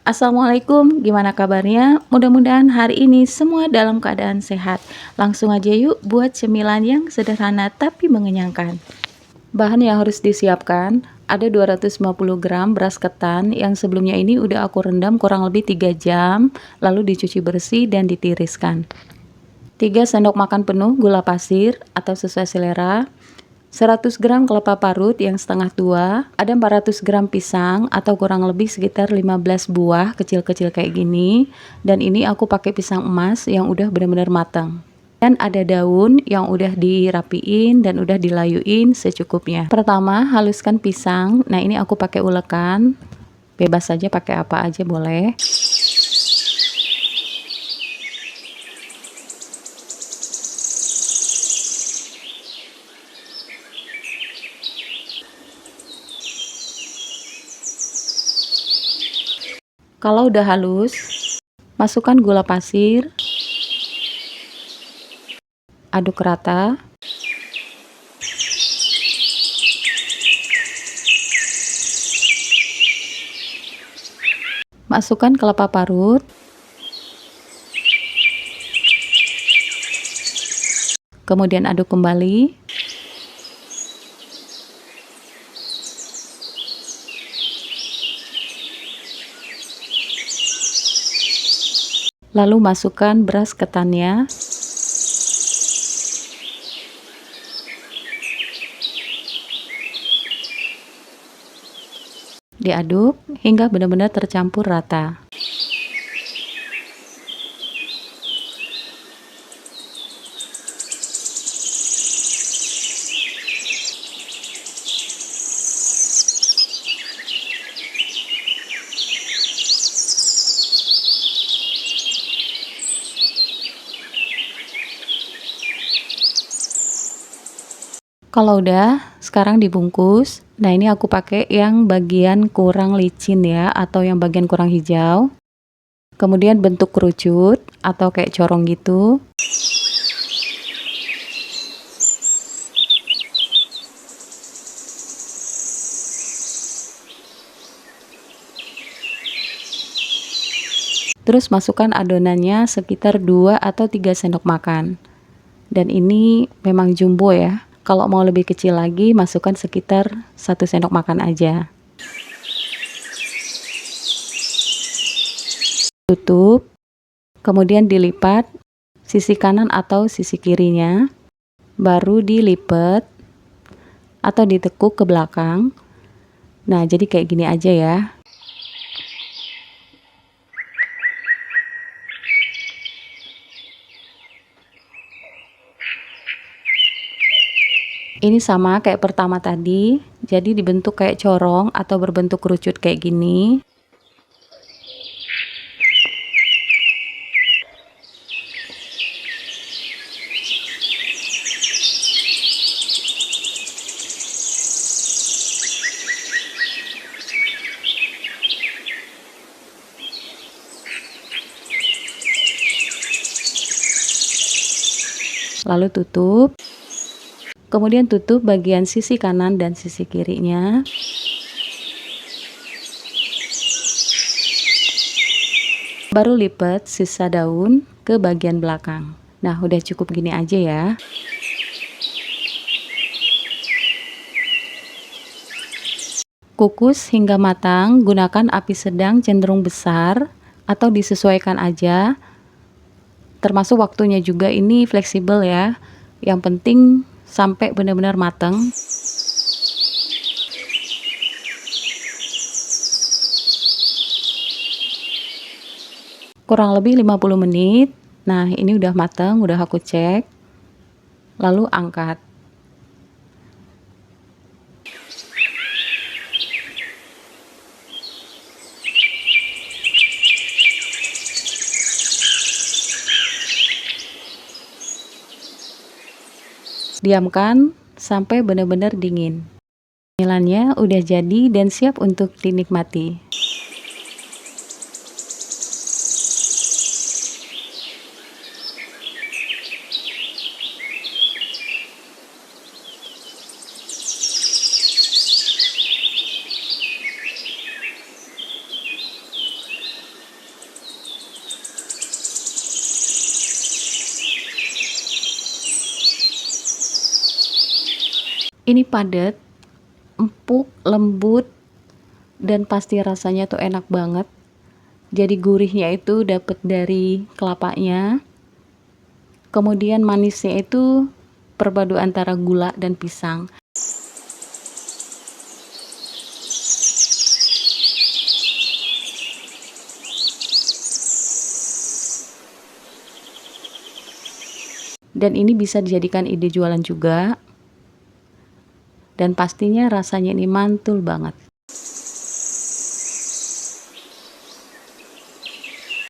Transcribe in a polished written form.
Assalamualaikum, gimana kabarnya? Mudah-mudahan hari ini semua dalam keadaan sehat. Langsung aja yuk buat cemilan yang sederhana tapi mengenyangkan. Bahan yang harus disiapkan, ada 250 gram beras ketan yang sebelumnya ini udah aku rendam kurang lebih 3 jam, lalu dicuci bersih dan ditiriskan. 3 sendok makan penuh gula pasir atau sesuai selera, 100 gram kelapa parut yang setengah tua, ada 400 gram pisang atau kurang lebih sekitar 15 buah kecil-kecil kayak gini, dan ini aku pakai pisang emas yang udah benar-benar matang. Dan ada daun yang udah dirapiin dan udah dilayuin secukupnya. Pertama, haluskan pisang. Nah, ini aku pakai ulekan. Bebas saja pakai apa aja boleh. Kalau udah halus, masukkan gula pasir, aduk rata. Masukkan kelapa parut. Kemudian aduk kembali. Lalu masukkan beras ketannya. Diaduk hingga benar-benar tercampur rata. Kalau udah, sekarang dibungkus. Nah, ini aku pakai yang bagian kurang licin ya, atau yang bagian kurang hijau. Kemudian bentuk kerucut atau kayak corong gitu. Terus masukkan adonannya sekitar 2 atau 3 sendok makan. Dan ini memang jumbo ya. Kalau mau lebih kecil lagi, masukkan sekitar 1 sendok makan aja. Tutup, kemudian dilipat sisi kanan atau sisi kirinya, baru dilipat atau ditekuk ke belakang. Nah, jadi kayak gini aja ya. Ini sama kayak pertama tadi, jadi dibentuk kayak corong atau berbentuk kerucut kayak gini. Lalu tutup. Kemudian tutup bagian sisi kanan dan sisi kirinya. Baru lipat sisa daun ke bagian belakang. Nah, udah cukup gini aja ya. Kukus hingga matang, gunakan api sedang cenderung besar atau disesuaikan aja. Termasuk waktunya juga ini fleksibel ya. Yang penting sampai benar-benar matang. Kurang lebih 50 menit. Nah, ini udah matang, udah aku cek. Lalu angkat. Diamkan sampai benar-benar dingin. Cemilannya udah jadi dan siap untuk dinikmati. Ini padat, empuk, lembut, dan pasti rasanya tuh enak banget. Jadi gurihnya itu dapet dari kelapanya, kemudian manisnya itu perpadu antara gula dan pisang. Dan ini bisa dijadikan ide jualan juga, dan pastinya rasanya ini mantul banget.